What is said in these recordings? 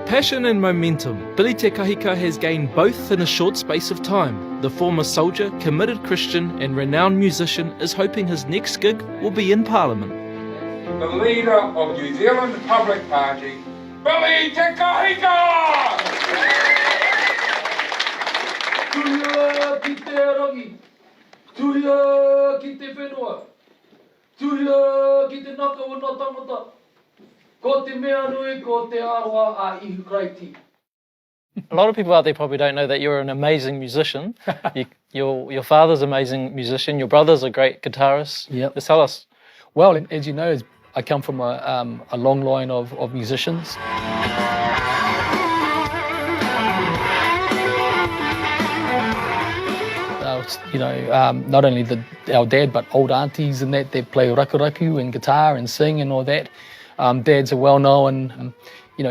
Passion and momentum. Billy Te Kahika has gained both in a short space of time. The former soldier, committed Christian and renowned musician is hoping his next gig will be in Parliament. The leader of New Zealand Public Party, Billy Te Kahika! Tuia ki te rangi, tuia ki te whenua, tuia ki te naka o nā tangata, ko te mea nui ko te aroa a Hikurangi. A lot of people out there probably don't know that you're an amazing musician. Your father's an amazing musician, your brother's a great guitarist. Yep. Just tell us. Well, as you know, I come from a long line of musicians. Not only our dad, but old aunties and that play rakuraku and guitar and sing and all that. Dads are well-known,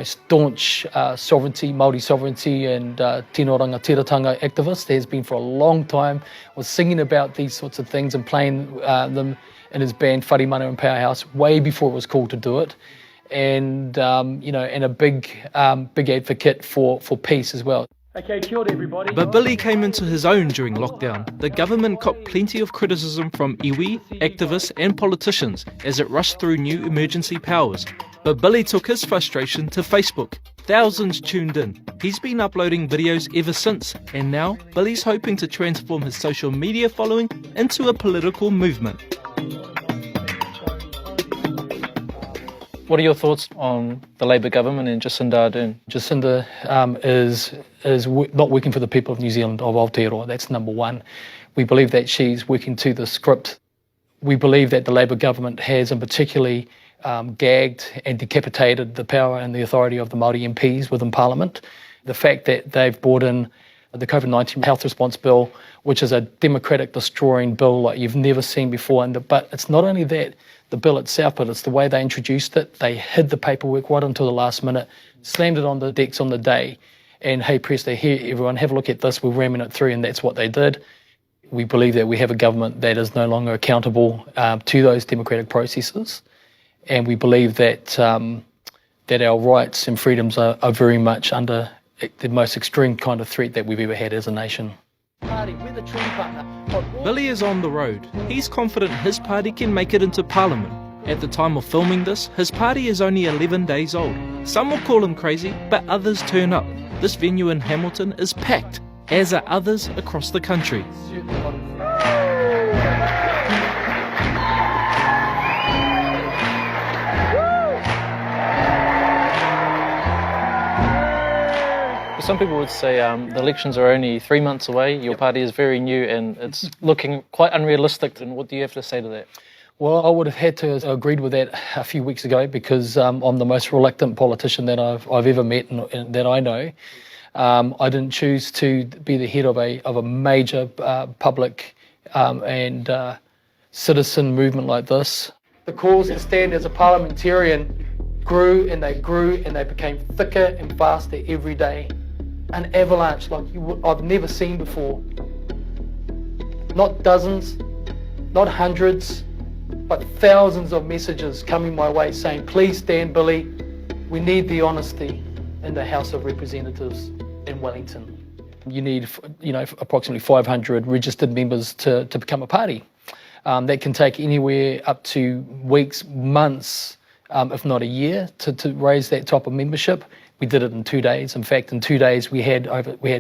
staunch sovereignty, Māori sovereignty and tino rangatiratanga activist. Has been for a long time, was singing about these sorts of things and playing them in his band Whare Mana and Powerhouse way before it was cool to do it. And, and a big advocate for peace as well. Okay, kia ora everybody. But Billy came into his own during lockdown. The government copped plenty of criticism from iwi, activists and politicians as it rushed through new emergency powers. But Billy took his frustration to Facebook. Thousands tuned in. He's been uploading videos ever since, and now Billy's hoping to transform his social media following into a political movement. What are your thoughts on the Labour government and Jacinda Ardern? Jacinda is not working for the people of New Zealand, of Aotearoa. That's number one. We believe that she's working to the script. We believe that the Labour government has, in particularly, gagged and decapitated the power and the authority of the Māori MPs within Parliament. The fact that they've brought in the COVID-19 health response bill, which is a democratic destroying bill like you've never seen before. But it's not only that, the bill itself, but it's the way they introduced it. They hid the paperwork right until the last minute, slammed it on the decks on the day, and hey presto, here everyone, have a look at this, we're ramming it through, and that's what they did. We believe that we have a government that is no longer accountable to those democratic processes, and we believe that our rights and freedoms are very much under the most extreme kind of threat that we've ever had as a nation. Billy is on the road. He's confident his party can make it into Parliament. At the time of filming this, his party is only 11 days old. Some will call him crazy, but others turn up. This venue in Hamilton is packed, as are others across the country. Some people would say the elections are only 3 months away. Your party is very new and it's looking quite unrealistic. And what do you have to say to that? Well, I would have had to have agreed with that a few weeks ago because I'm the most reluctant politician that I've ever met and that I know. I didn't choose to be the head of a major public and citizen movement like this. The calls to stand as a parliamentarian grew and they became thicker and faster every day. An avalanche like I've never seen before. Not dozens, not hundreds, but thousands of messages coming my way saying, please stand, Billy. We need the honesty in the House of Representatives in Wellington. You need, approximately 500 registered members to become a party. That can take anywhere up to weeks, months, if not a year, to raise that type of membership. We did it in 2 days. In fact, in 2 days, we had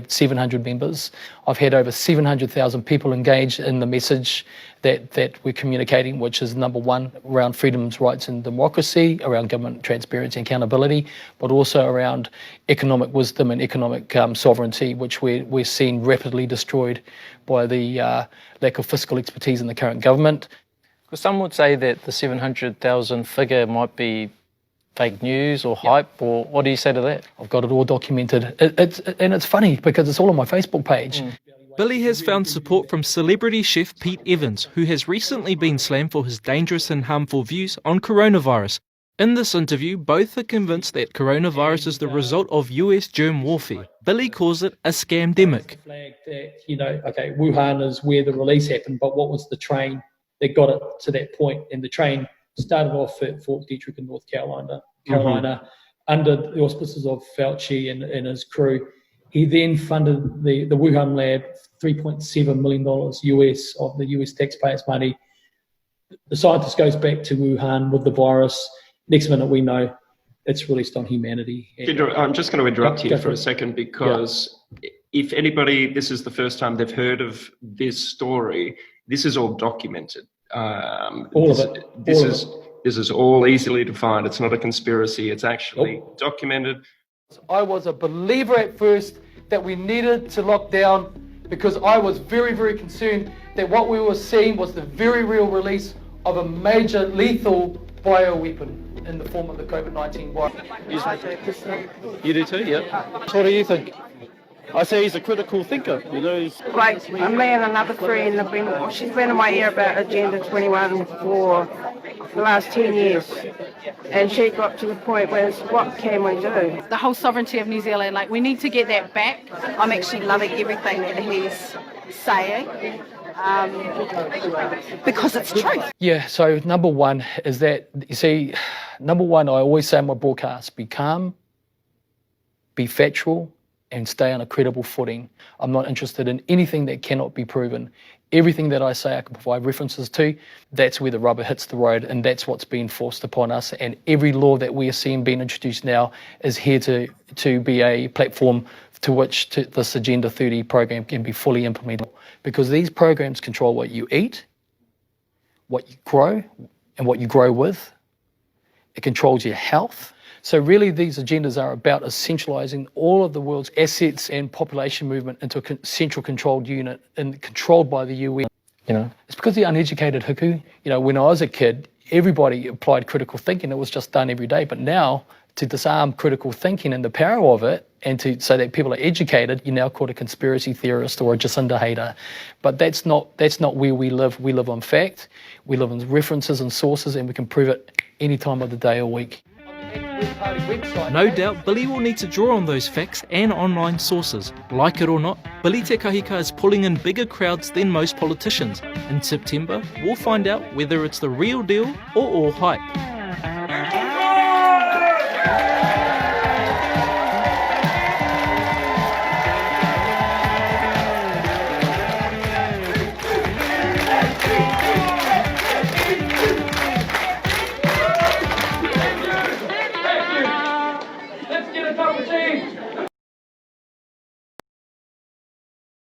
700 members. I've had over 700,000 people engaged in the message that we're communicating, which is number one, around freedoms, rights and democracy, around government transparency and accountability, but also around economic wisdom and economic sovereignty, which we're seeing rapidly destroyed by the lack of fiscal expertise in the current government. Because some would say that the 700,000 figure might be fake news or hype, or what do you say to that? I've got it all documented. It's funny because it's all on my Facebook page. Billy has found support from celebrity chef Pete Evans, who has recently been slammed for his dangerous and harmful views on coronavirus. In this interview, both are convinced that coronavirus is the result of US germ warfare. Billy calls it a scamdemic. Wuhan is where the release happened, but what was the train that got it to that point? And the train started off at Fort Detrick in North Carolina, under the auspices of Fauci and his crew. He then funded the Wuhan lab, $3.7 million US of the US taxpayers' money. The scientist goes back to Wuhan with the virus. Next minute we know it's released on humanity. I'm just going to interrupt you for a second, because if anybody, this is the first time they've heard of this story, this is all documented. This is all easily defined. It's not a conspiracy. It's actually documented. I was a believer at first that we needed to lock down, because I was very, very concerned that what we were seeing was the very real release of a major lethal bioweapon in the form of the COVID-19 virus. You do too, yeah. What do you think? I say he's a critical thinker. You know, he's Like, me and another friend have been, she's been in my ear about Agenda 21 for the last 10 years. And she got to the point where it's, what can we do? The whole sovereignty of New Zealand, like, we need to get that back. I'm actually loving everything that he's saying. Because it's true. Yeah, so number one is that, you see, number one, I always say in my broadcast, be calm, be factual, and stay on a credible footing. I'm not interested in anything that cannot be proven. Everything that I say I can provide references to, that's where the rubber hits the road, and that's what's being forced upon us. And every law that we are seeing being introduced now is here to be a platform to which this Agenda 30 program can be fully implemented. Because these programs control what you eat, what you grow, and what you grow with. It controls your health. So really these agendas are about essentialising all of the world's assets and population movement into a central controlled unit and controlled by the UN. You know, it's because the uneducated Hiku, you know, when I was a kid, everybody applied critical thinking. It was just done every day. But now, to disarm critical thinking and the power of it, and to say that people are educated, you're now called a conspiracy theorist or a Jacinda hater. But that's not where we live. We live on fact. We live on references and sources, and we can prove it any time of the day or week. No doubt Billy will need to draw on those facts and online sources. Like it or not, Billy Te Kahika is pulling in bigger crowds than most politicians. In September, we'll find out whether it's the real deal or all hype.